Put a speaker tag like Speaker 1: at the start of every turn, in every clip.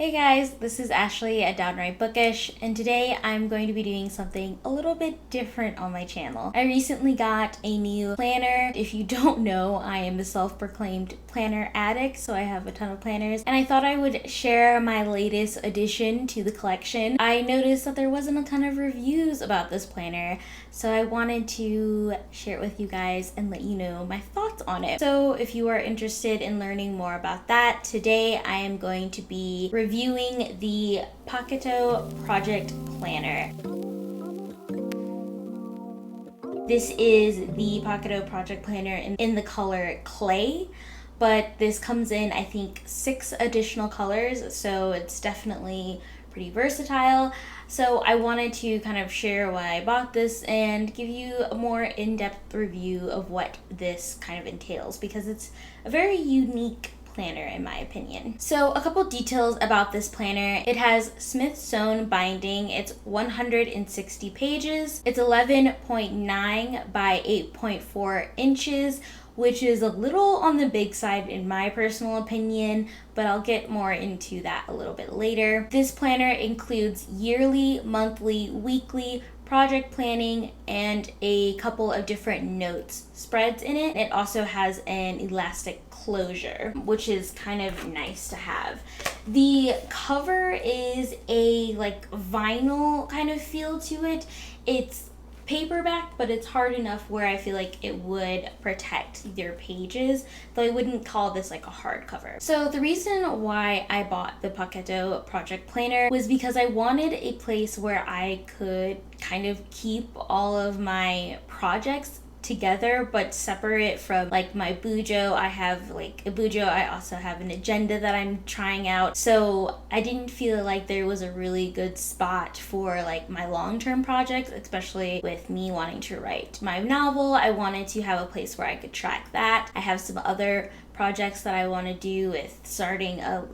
Speaker 1: Hey guys, this is Ashley at Downright Bookish, and today I'm going to be doing something a little bit different on my channel. I recently got a new planner. If you don't know, I am the self-proclaimed planner addict, so I have a ton of planners, and I thought I would share my latest addition to the collection. I noticed that there wasn't a ton of reviews about this planner, so I wanted to share it with you guys and let you know my thoughts on it. So if you are interested in learning more about that, today I am going to be reviewing the Poketo Project Planner. This is the Poketo Project Planner in the color Clay, but this comes in, I think, 6 additional colors, so it's definitely pretty versatile. So I wanted to kind of share why I bought this and give you a more in-depth review of what this kind of entails, because it's a very unique planner in my opinion. So a couple details about this planner. It has Smith sewn binding. It's 160 pages. It's 11.9 by 8.4 inches, which is a little on the big side in my personal opinion, but I'll get more into that a little bit later. This planner includes yearly, monthly, weekly project planning and a couple of different notes spreads in it. It also has an elastic closure, which is kind of nice to have. The cover is a vinyl kind of feel to it. It's paperback, but it's hard enough where I feel like it would protect your pages, though I wouldn't call this like a hardcover. So the reason why I bought the Poketo Project Planner was because I wanted a place where I could kind of keep all of my projects together but separate from like my bujo. I have like a bujo, I also have an agenda that I'm trying out, so I didn't feel like there was a really good spot for like my long-term projects, especially with me wanting to write my novel. I wanted to have a place where I could track that. I have some other projects that I want to do with starting a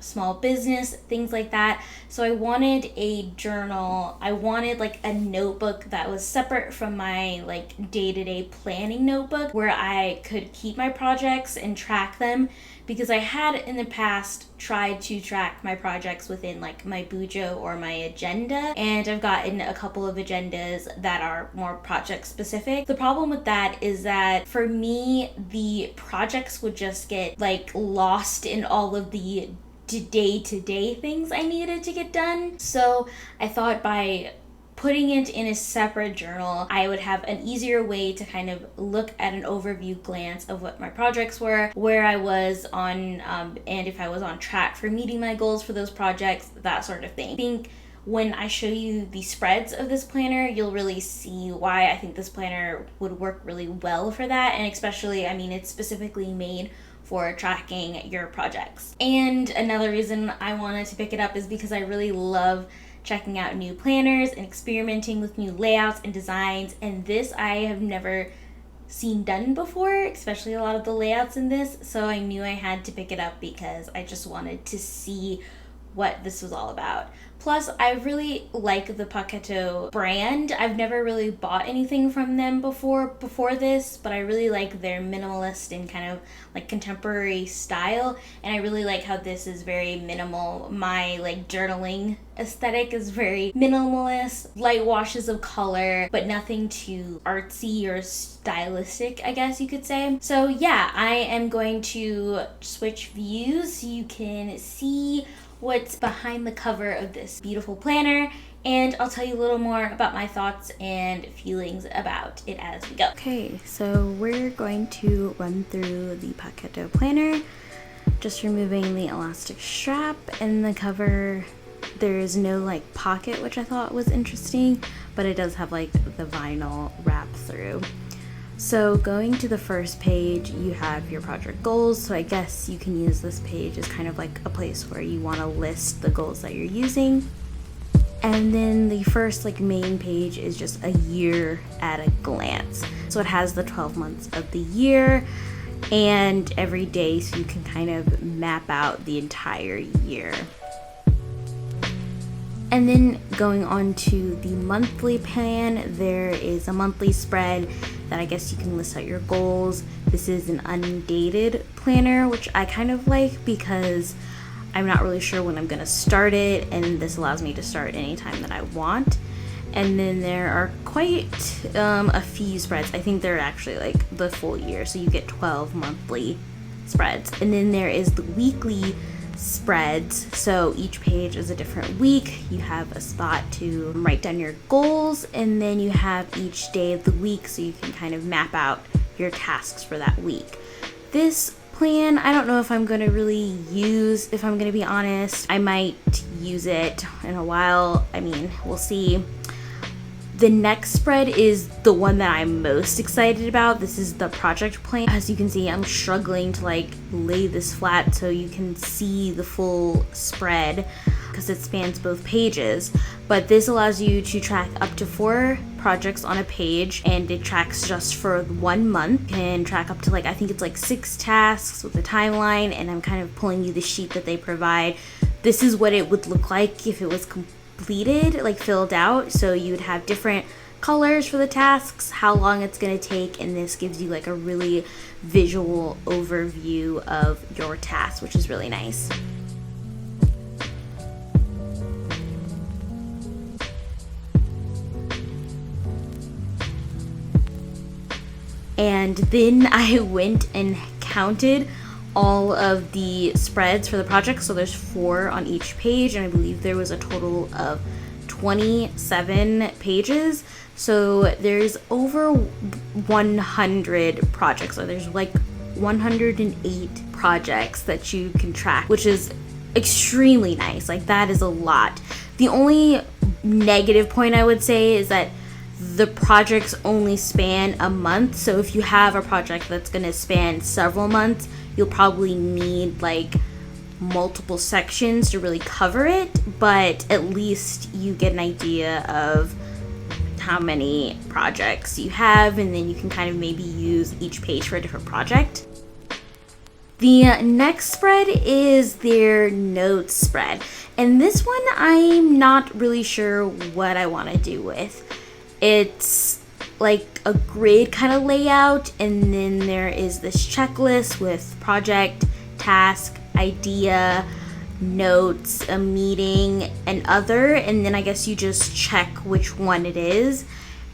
Speaker 1: small business, things like that. So I wanted a journal. I wanted like a notebook that was separate from my like day-to-day planning notebook where I could keep my projects and track them, because I had in the past tried to track my projects within like my bujo or my agenda, and I've gotten a couple of agendas that are more project specific. The problem with that is that for me, the projects would just get like lost in all of the day-to-day things I needed to get done. So I thought by putting it in a separate journal, I would have an easier way to kind of look at an overview glance of what my projects were, where I was on, and if I was on track for meeting my goals for those projects, that sort of thing. I think when I show you the spreads of this planner, you'll really see why I think this planner would work really well for that, and especially, I mean, it's specifically made for tracking your projects. And another reason I wanted to pick it up is because I really love checking out new planners and experimenting with new layouts and designs, and this I have never seen done before, especially a lot of the layouts in this, so I knew I had to pick it up because I just wanted to see what this was all about. Plus, I really like the Poketo brand. I've never really bought anything from them before this, but I really like their minimalist and kind of like contemporary style, and I really like how this is very minimal. My like journaling aesthetic is very minimalist, light washes of color, but nothing too artsy or stylistic, I guess you could say. So yeah, I am going to switch views so you can see what's behind the cover of this beautiful planner, and I'll tell you a little more about my thoughts and feelings about it as we go. Okay, so we're going to run through the Poketo planner, just removing the elastic strap. And the cover, there is no like pocket, which I thought was interesting, but it does have like the vinyl wrap through. So going to the first page, you have your project goals. So I guess you can use this page as kind of like a place where you want to list the goals that you're using. And then the first like main page is just a year at a glance. So it has the 12 months of the year and every day, so you can kind of map out the entire year. And then going on to the monthly plan, there is a monthly spread that I guess you can list out your goals. This is an undated planner, which I kind of like because I'm not really sure when I'm gonna start it, and this allows me to start anytime that I want. And then there are quite a few spreads. I think they're actually like the full year, so you get 12 monthly spreads. And then there is the weekly spreads, so each page is a different week. You have a spot to write down your goals, and then you have each day of the week, so you can kind of map out your tasks for that week. This plan, I don't know if I'm going to really use, if I'm going to be honest. I might use it in a while. I mean, we'll see. The next spread is the one that I'm most excited about. This is the project plan. As you can see, I'm struggling to like lay this flat so you can see the full spread because it spans both pages. But this allows you to track up to 4 projects on a page, and it tracks just for 1 month. You can track up to like, I think it's like 6 tasks with a timeline, and I'm kind of pulling you the sheet that they provide. This is what it would look like if it was completed, like filled out. So you would have different colors for the tasks, how long it's going to take, and this gives you like a really visual overview of your task, which is really nice. And then I went and counted all of the spreads for the project. So there's 4 on each page, and I believe there was a total of 27 pages. So there's over 100 projects. So there's like 108 projects that you can track, which is extremely nice. Like, that is a lot. The only negative point I would say is that the projects only span a month. So if you have a project that's going to span several months, you'll probably need like multiple sections to really cover it, but at least you get an idea of how many projects you have, and then you can kind of maybe use each page for a different project. The next spread is their notes spread, and this one I'm not really sure what I want to do with. It's like a grid kind of layout, and then there is this checklist with project, task, idea, notes, a meeting, and other, and then I guess you just check which one it is,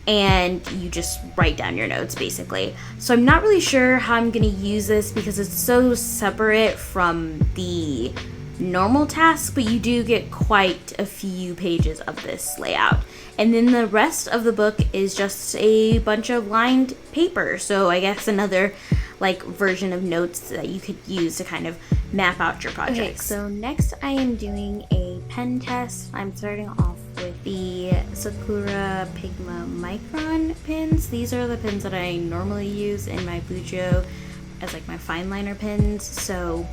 Speaker 1: and you just write down your notes basically. So I'm not really sure how I'm gonna use this because it's so separate from the normal task, but you do get quite a few pages of this layout. And then the rest of the book is just a bunch of lined paper. So I guess another like version of notes that you could use to kind of map out your projects. Okay, so next I am doing a pen test. I'm starting off with the Sakura Pigma Micron pens. These are the pens that I normally use in my Bujo as like my fine liner pens. So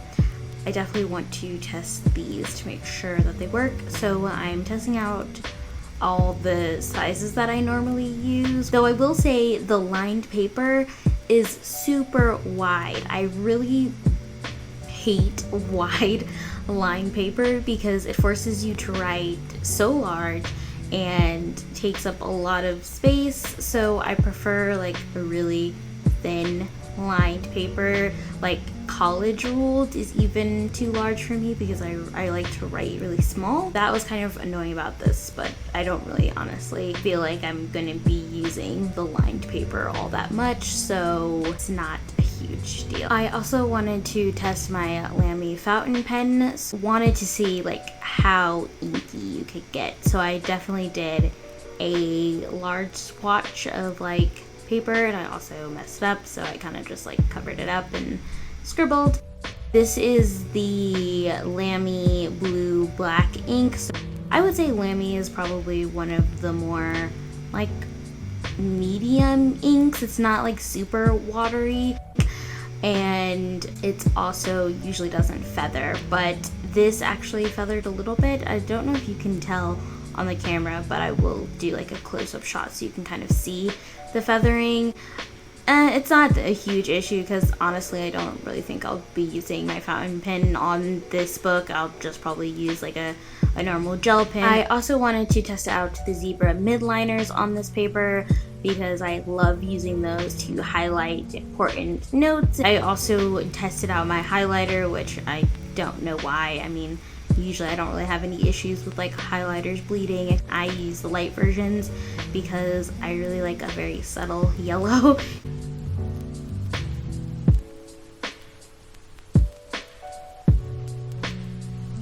Speaker 1: I definitely want to test these to make sure that they work. So I'm testing out all the sizes that I normally use. Though I will say the lined paper is super wide. I really hate wide lined paper because it forces you to write so large and takes up a lot of space. So I prefer like a really thin lined paper. Like college ruled is even too large for me because I like to write really small. That was kind of annoying about this, but I don't really honestly feel like I'm gonna be using the lined paper all that much, so it's not a huge deal. I also wanted to test my Lamy fountain pen. Wanted to see like how inky you could get, so I definitely did a large swatch of like paper, and I also messed up, so I kind of just like covered it up and scribbled. This is the Lamy Blue Black ink. So I would say Lamy is probably one of the more like medium inks. It's not like super watery, and it's also usually doesn't feather, but this actually feathered a little bit. I don't know if you can tell on the camera, but I will do like a close-up shot so you can kind of see the feathering. It's not a huge issue because honestly I don't really think I'll be using my fountain pen on this book. I'll just probably use like a normal gel pen. I also wanted to test out the zebra midliners on this paper because I love using those to highlight important notes. I also tested out my highlighter, which I don't know why. I mean, usually I don't really have any issues with like highlighters bleeding. I use the light versions because I really like a very subtle yellow.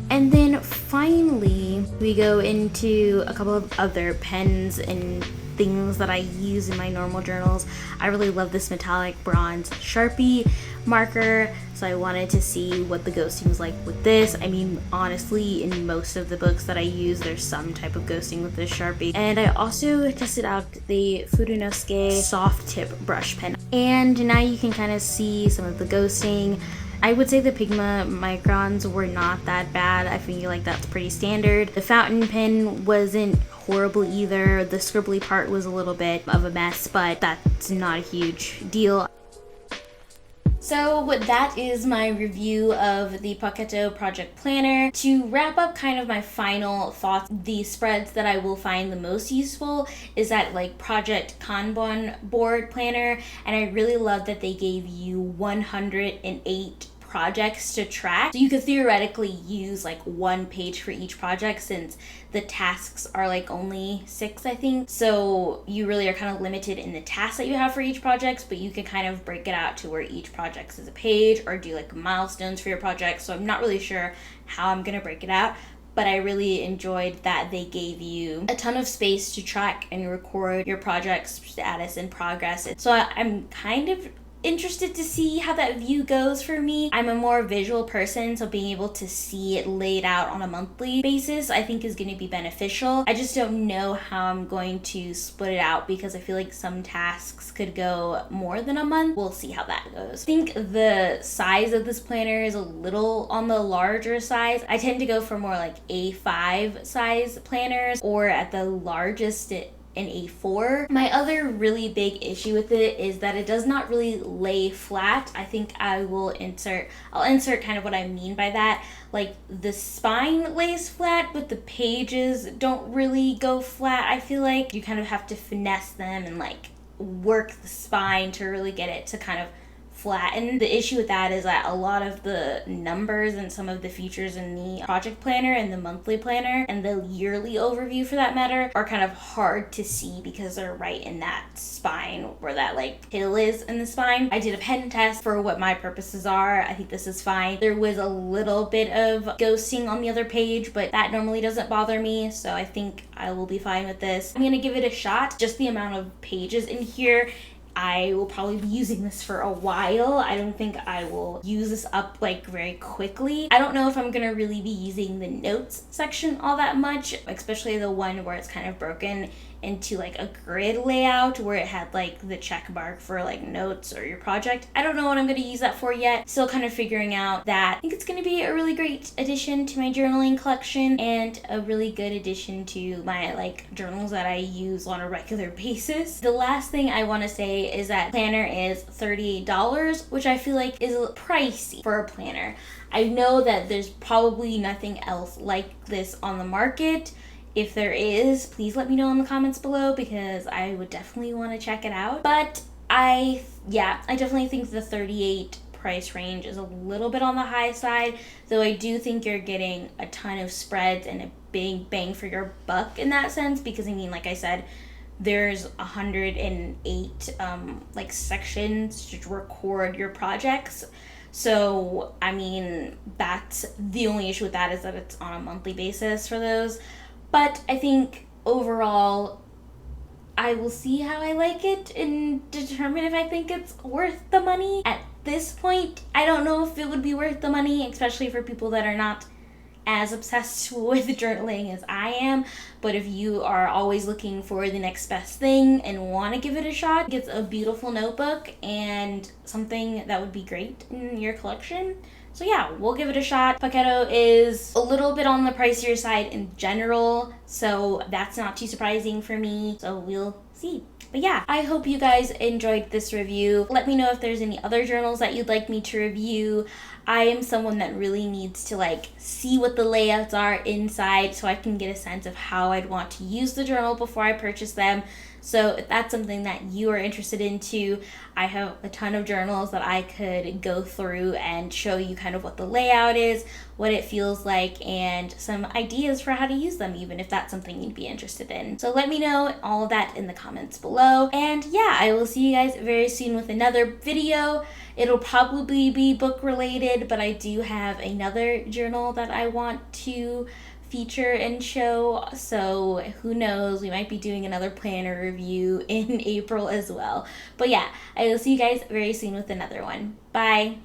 Speaker 1: And then finally, we go into a couple of other pens and things that I use in my normal journals. I really love this metallic bronze Sharpie marker, so I wanted to see what the ghosting was like with this. I mean, honestly, in most of the books that I use, there's some type of ghosting with this Sharpie. And I also tested out the Furunosuke soft tip brush pen. And now you can kind of see some of the ghosting. I would say the Pigma microns were not that bad. I feel like that's pretty standard. The fountain pen wasn't horrible either. The scribbly part was a little bit of a mess, but that's not a huge deal. So that is my review of the Poketo Project Planner. To wrap up kind of my final thoughts, the spreads that I will find the most useful is that like Project Kanban board planner, and I really love that they gave you 108 projects to track. So you could theoretically use like one page for each project since the tasks are like only 6, I think. So you really are kind of limited in the tasks that you have for each project, but you can kind of break it out to where each project is a page or do like milestones for your project. So I'm not really sure how I'm gonna break it out, but I really enjoyed that they gave you a ton of space to track and record your project's status and progress. So I'm kind of interested to see how that view goes for me. I'm a more visual person, so being able to see it laid out on a monthly basis I think is going to be beneficial. I just don't know how I'm going to split it out because I feel like some tasks could go more than a month. We'll see how that goes. I think the size of this planner is a little on the larger size. I tend to go for more like A5 size planners, or at the largest an A4. My other really big issue with it is that it does not really lay flat. I think I'll insert kind of what I mean by that. Like the spine lays flat, but the pages don't really go flat. I feel like you kind of have to finesse them and like work the spine to really get it to kind of flatten. The issue with that is that a lot of the numbers and some of the features in the project planner and the monthly planner and the yearly overview for that matter are kind of hard to see because they're right in that spine where that like hill is in the spine. I did a pen test for what my purposes are. I think this is fine. There was a little bit of ghosting on the other page, but that normally doesn't bother me, so I think I will be fine with this. I'm gonna give it a shot. Just the amount of pages in here, I will probably be using this for a while. I don't think I will use this up like very quickly. I don't know if I'm gonna really be using the notes section all that much, especially the one where it's kind of broken into like a grid layout where it had like the check mark for like notes or your project. I don't know what I'm going to use that for yet. Still kind of figuring out that. I think it's going to be a really great addition to my journaling collection and a really good addition to my like journals that I use on a regular basis. The last thing I want to say is that planner is $38, which I feel like is pricey for a planner. I know that there's probably nothing else like this on the market. If there is, please let me know in the comments below because I would definitely want to check it out. But I definitely think the 38 price range is a little bit on the high side, though I do think you're getting a ton of spreads and a big bang for your buck in that sense because I mean, like I said, there's 108 like sections to record your projects. So, I mean, that's the only issue with that is that it's on a monthly basis for those. But I think overall, I will see how I like it and determine if I think it's worth the money. At this point, I don't know if it would be worth the money, especially for people that are not as obsessed with journaling as I am. But if you are always looking for the next best thing and want to give it a shot, it's a beautiful notebook and something that would be great in your collection. So yeah, we'll give it a shot. Poketo is a little bit on the pricier side in general, so that's not too surprising for me. So we'll see. But yeah, I hope you guys enjoyed this review. Let me know if there's any other journals that you'd like me to review. I am someone that really needs to like see what the layouts are inside so I can get a sense of how I'd want to use the journal before I purchase them. So if that's something that you are interested in too, I have a ton of journals that I could go through and show you kind of what the layout is, what it feels like, and some ideas for how to use them, even if that's something you'd be interested in. So let me know all of that in the comments below. And yeah, I will see you guys very soon with another video. It'll probably be book related, but I do have another journal that I want to feature and show, so who knows, we might be doing another planner review in April as well. But yeah, I will see you guys very soon with another one. Bye.